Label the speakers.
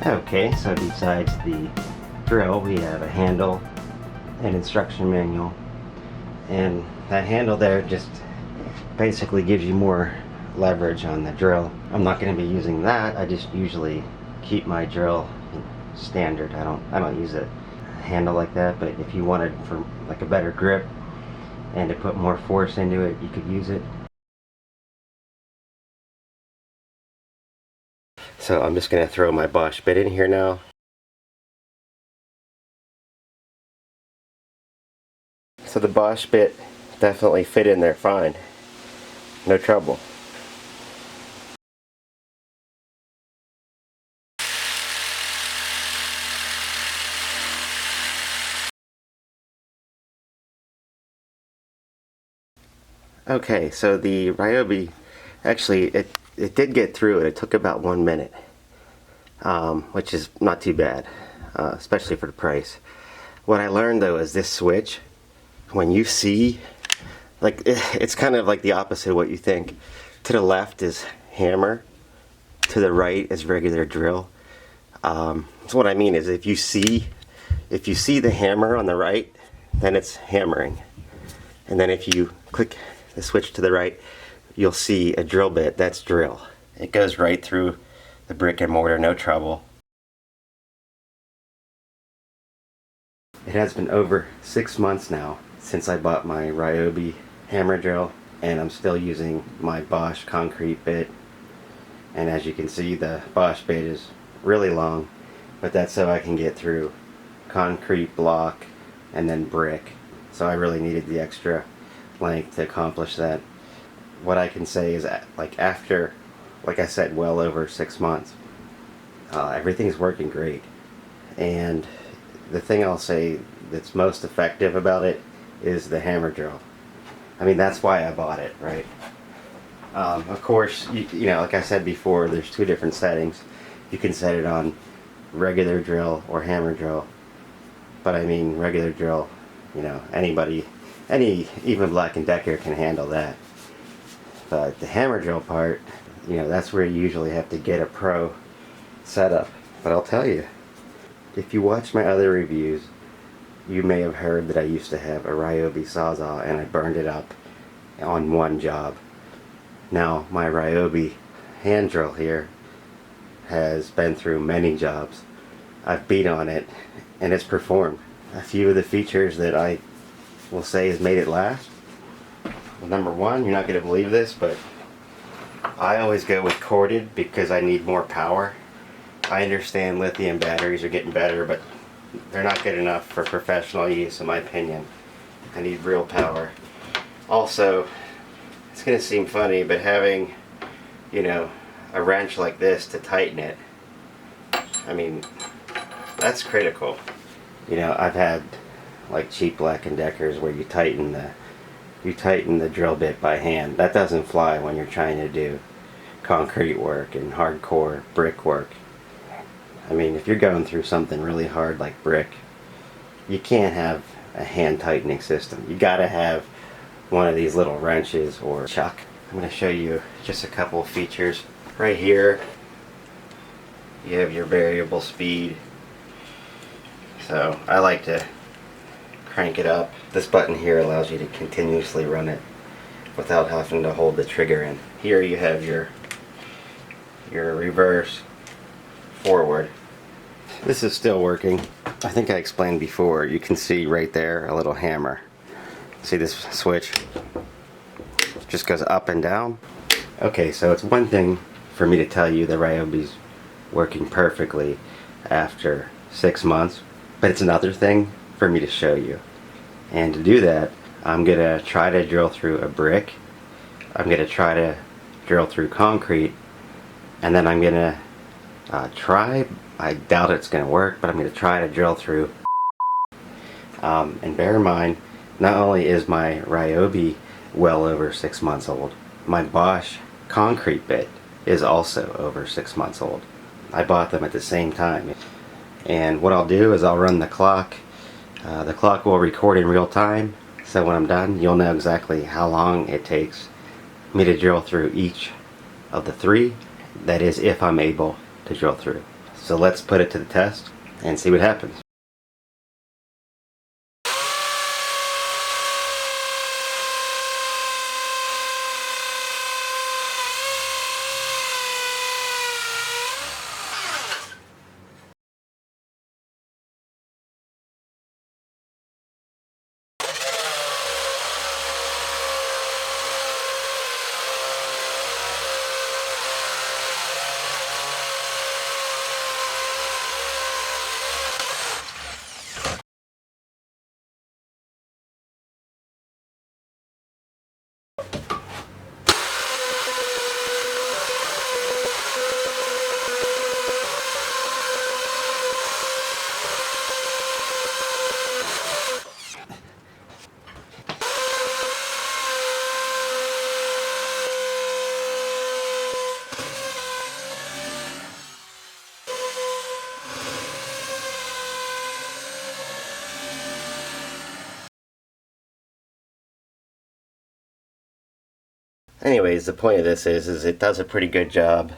Speaker 1: Okay, so besides the drill, we have a handle, an instruction manual, and that handle there just basically gives you more leverage on the drill. I'm not going to be using that. I just usually keep my drill standard. I don't use a handle like that, but if you wanted for like a better grip and to put more force into it, you could use it. So I'm just going to throw my Bosch bit in here now. So the Bosch bit definitely fit in there fine. No trouble. Okay, so the Ryobi, actually it did get through it. It took about 1 minute, which is not too bad, especially for the price. What I learned though is this switch, when you see, like it's kind of like the opposite of what you think. To the left is hammer, to the right is regular drill. So what I mean is if you see the hammer on the right, then it's hammering. And then if you click the switch to the right, you'll see a drill bit. That's drill. It goes right through the brick and mortar, no trouble. It has been over 6 months now since I bought my Ryobi hammer drill, and I'm still using my Bosch concrete bit. And as you can see, the Bosch bit is really long, but that's so I can get through concrete block and then brick. So I really needed the extra length to accomplish that. What I can say is, like after, like I said, well over 6 months, everything's working great. And the thing I'll say that's most effective about it is the hammer drill. I mean, that's why I bought it, right? Of course, you know, like I said before, there's 2 different settings. You can set it on regular drill or hammer drill. But I mean, regular drill, you know, anybody, even Black & Decker can handle that. But the hammer drill part, you know, that's where you usually have to get a pro setup. But I'll tell you, if you watch my other reviews, you may have heard that I used to have a Ryobi Sawzall and I burned it up on one job. Now my Ryobi hand drill here has been through many jobs. I've beat on it and it's performed. A few of the features that I will say has made it last. Well, number one, you're not going to believe this, but I always go with corded because I need more power. I understand lithium batteries are getting better, but they're not good enough for professional use in my opinion. I need real power. Also, it's going to seem funny, but having, you know, a wrench like this to tighten it, I mean, that's critical. You know, I've had like cheap Black & Deckers where you tighten the drill bit by hand. That doesn't fly when you're trying to do concrete work and hardcore brick work. I mean, if you're going through something really hard like brick, you can't have a hand tightening system. You gotta have one of these little wrenches or chuck. I'm going to show you just a couple of features. Right here, you have your variable speed. So I like to crank it up. This button here allows you to continuously run it without having to hold the trigger in. Here you have your reverse, forward. This is still working. I think I explained before, you can see right there a little hammer. See this switch? Just goes up and down. Okay, so it's one thing for me to tell you the Ryobi's working perfectly after 6 months, but it's another thing for me to show you. And to do that, I'm gonna try to drill through a brick, I'm gonna try to drill through concrete, and then I'm gonna try, I doubt it's gonna work, but I'm gonna try to drill through. And bear in mind, not only is my Ryobi well over 6 months old, my Bosch concrete bit is also over 6 months old. I bought them at the same time. And what I'll do is I'll run the clock. The clock will record in real time, so when I'm done, you'll know exactly how long it takes me to drill through each of the 3. That is, if I'm able to drill through. So let's put it to the test and see what happens. Anyways, the point of this is it does a pretty good job